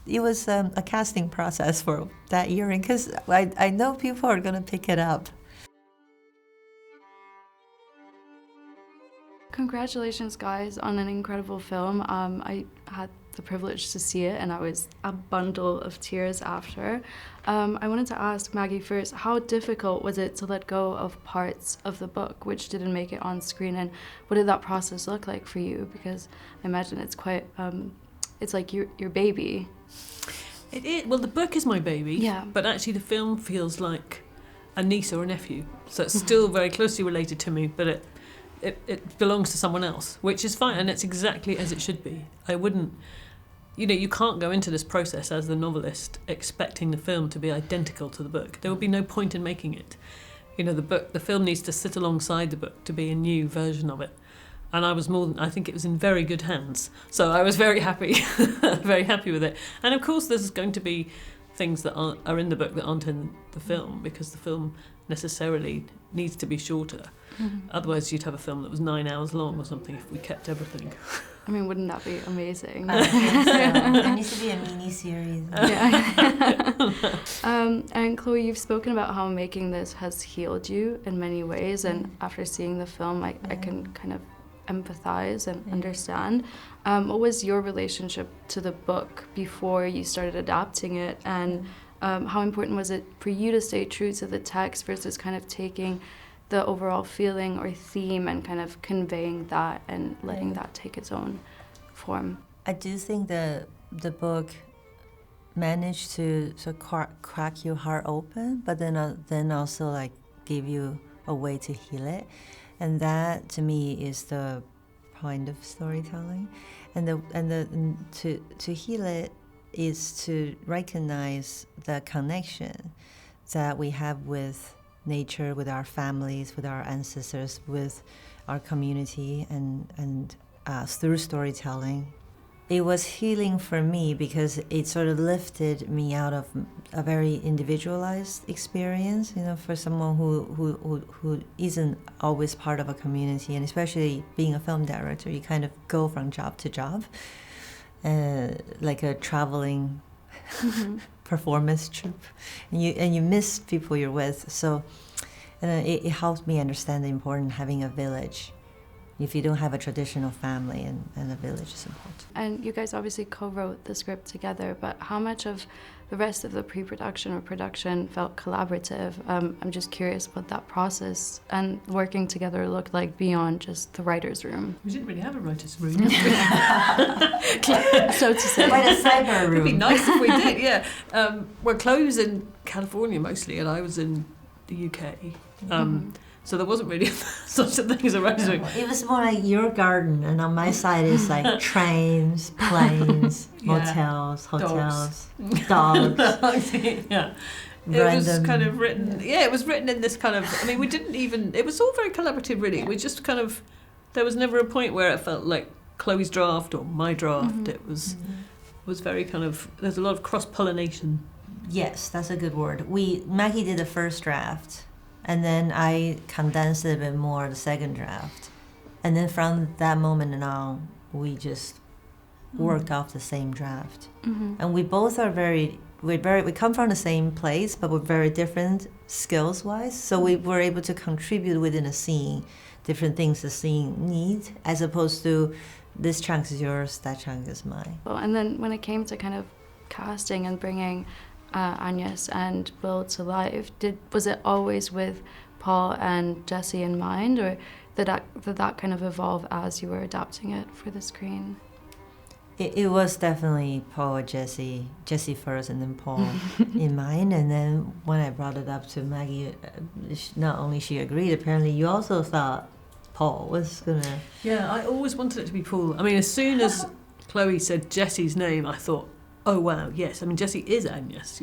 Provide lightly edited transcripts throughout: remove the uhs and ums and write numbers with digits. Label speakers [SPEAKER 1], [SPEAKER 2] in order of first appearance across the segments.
[SPEAKER 1] it was a casting process for that earring because I know people are going to pick it up.
[SPEAKER 2] Congratulations, guys, on an incredible film. I had the privilege to see it, and I was a bundle of tears after. I wanted to ask Maggie first, how difficult was it to let go of parts of the book which didn't make it on screen, and what did that process look like for you? Because I imagine it's quite, it's like your baby.
[SPEAKER 3] It is. Well, the book is my baby,
[SPEAKER 2] yeah.
[SPEAKER 3] But actually the film feels like a niece or a nephew, so it's still very closely related to me, but it belongs to someone else, which is fine, and it's exactly as it should be. I wouldn't, you can't go into this process as the novelist expecting the film to be identical to the book. There would be no point in making it. The film needs to sit alongside the book to be a new version of it. And I think it was in very good hands. So I was very happy, very happy with it. And of course there's going to be things that are in the book that aren't in the film, because the film necessarily needs to be shorter. Mm-hmm. Otherwise you'd have a film that was 9 hours long or something if we kept everything.
[SPEAKER 2] I mean, wouldn't that be amazing?
[SPEAKER 1] I think so. There needs to be a mini-series.
[SPEAKER 2] Yeah. And Chloe, you've spoken about how making this has healed you in many ways, and after seeing the film, I can kind of empathize and understand. What was your relationship to the book before you started adapting it, and how important was it for you to stay true to the text versus kind of taking the overall feeling or theme and kind of conveying that and letting that take its own form?
[SPEAKER 1] I do think the book managed to crack your heart open, but then also like give you a way to heal it, and that to me is the point of storytelling, and to heal it is to recognize the connection that we have with nature, with our families, with our ancestors, with our community, and through storytelling. It was healing for me because it sort of lifted me out of a very individualized experience, for someone who isn't always part of a community, and especially being a film director, you kind of go from job to job, like a traveling performance troupe, and you miss people you're with. So it helped me understand the importance of having a village. If you don't have a traditional family, and a village is important.
[SPEAKER 2] And you guys obviously co-wrote the script together, but how much of the rest of the pre-production or production felt collaborative? I'm just curious what that process and working together looked like beyond just the writer's room.
[SPEAKER 3] We didn't really have a writer's room.
[SPEAKER 2] So to say.
[SPEAKER 1] Quite a cyber room.
[SPEAKER 3] It would be nice if we did, yeah. Well, Chloe was in California mostly, and I was in the UK. So there wasn't really such a thing as a writer's room.
[SPEAKER 1] It was more like your garden, and on my side is like trains, planes, motels, hotels, dogs.
[SPEAKER 3] Yeah. It was kind of written, it was written in this kind of, we didn't even, it was all very collaborative really. We just kind of, there was never a point where it felt like Chloe's draft or my draft. It was very kind of, there's a lot of cross-pollination.
[SPEAKER 1] Yes, that's a good word. Maggie did the first draft, and then I condensed it a bit more, the second draft. And then from that moment on, we just worked off the same draft. And we both are we come from the same place, but we're very different skills-wise. So we were able to contribute within a scene, different things the scene needs, as opposed to this chunk is yours, that chunk is mine.
[SPEAKER 2] Well, and then when it came to kind of casting and bringing Agnes and Will to life, was it always with Paul and Jesse in mind, or did that kind of evolve as you were adapting it for the screen?
[SPEAKER 1] It was definitely Paul or Jesse first, and then Paul in mind. And then when I brought it up to Maggie, not only she agreed, apparently you also thought Paul was gonna.
[SPEAKER 3] Yeah, I always wanted it to be Paul. As soon as Chloe said Jesse's name, I thought, oh wow, yes. Jessie is Agnes.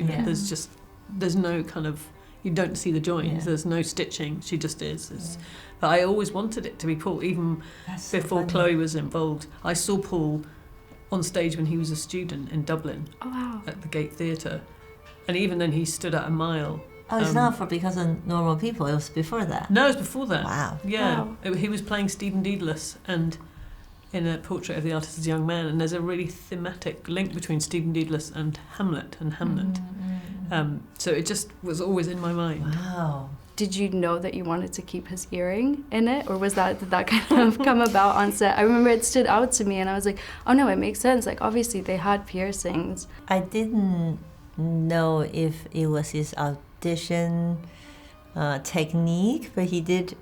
[SPEAKER 3] There's no kind of, you don't see the joins. There's no stitching. She just is. But I always wanted it to be Paul, even before Chloe was involved. I saw Paul on stage when he was a student in Dublin.
[SPEAKER 2] Oh wow!
[SPEAKER 3] At the Gate Theatre, and even then he stood at a mile.
[SPEAKER 1] Oh, it's not because of Normal People. It was before that.
[SPEAKER 3] No, it was before that.
[SPEAKER 1] Wow.
[SPEAKER 3] Yeah,
[SPEAKER 2] wow.
[SPEAKER 3] He was playing Stephen Dedalus, and in a portrait of the artist as a young man, and there's a really thematic link between Stephen Dedalus and Hamlet and Hamnet. So it just was always in my mind.
[SPEAKER 1] Wow.
[SPEAKER 2] Did you know that you wanted to keep his earring in it, or did that kind of come about on set? I remember it stood out to me, and I was like, oh no, it makes sense. Like, obviously they had piercings.
[SPEAKER 1] I didn't know if it was his audition technique, but he did,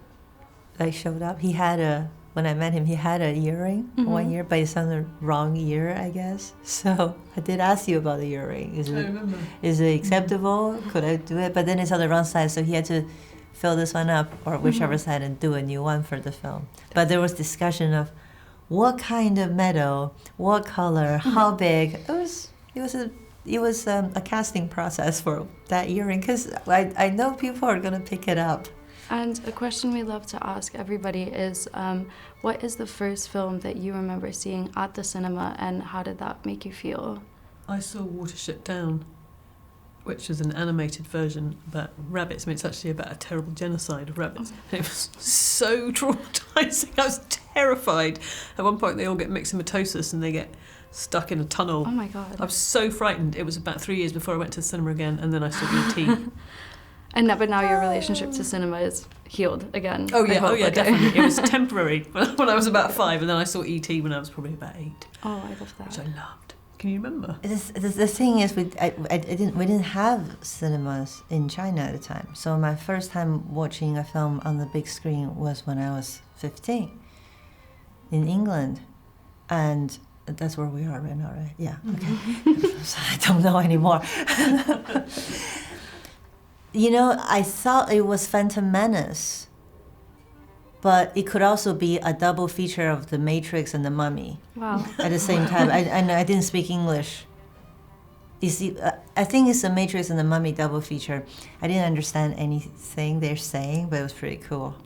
[SPEAKER 1] like, showed up. He had when I met him, he had an earring one year, but it's on the wrong ear, I guess. So I did ask you about the earring. Is it acceptable? Could I do it? But then it's on the wrong side, so he had to fill this one up, or whichever side, and do a new one for the film. But there was discussion of what kind of metal, what color, how big. It was a casting process for that earring, because I know people are going to pick it up.
[SPEAKER 2] And a question we love to ask everybody is, what is the first film that you remember seeing at the cinema, and how did that make you feel?
[SPEAKER 3] I saw Watership Down, which is an animated version about rabbits. I mean, it's actually about a terrible genocide of rabbits. Oh. It was so traumatising. I was terrified. At one point, they all get myxomatosis and they get stuck in a tunnel.
[SPEAKER 2] Oh my God.
[SPEAKER 3] I was so frightened. It was about 3 years before I went to the cinema again, and then I saw E.T.
[SPEAKER 2] But now your relationship to cinema is healed again.
[SPEAKER 3] Oh yeah,
[SPEAKER 2] okay.
[SPEAKER 3] Definitely. It was temporary when I was about 5, and then I saw E.T. when I was probably about 8.
[SPEAKER 2] Oh, I love that.
[SPEAKER 3] Which I loved. Can you remember?
[SPEAKER 1] The thing is, we didn't have cinemas in China at the time. So my first time watching a film on the big screen was when I was 15 in England, and that's where we are right now, right? Yeah. Okay. I don't know anymore. You know, I thought it was Phantom Menace, but it could also be a double feature of The Matrix and The Mummy.
[SPEAKER 2] Wow.
[SPEAKER 1] At the same time. I didn't speak English. You see, I think it's The Matrix and The Mummy double feature. I didn't understand anything they're saying, but it was pretty cool.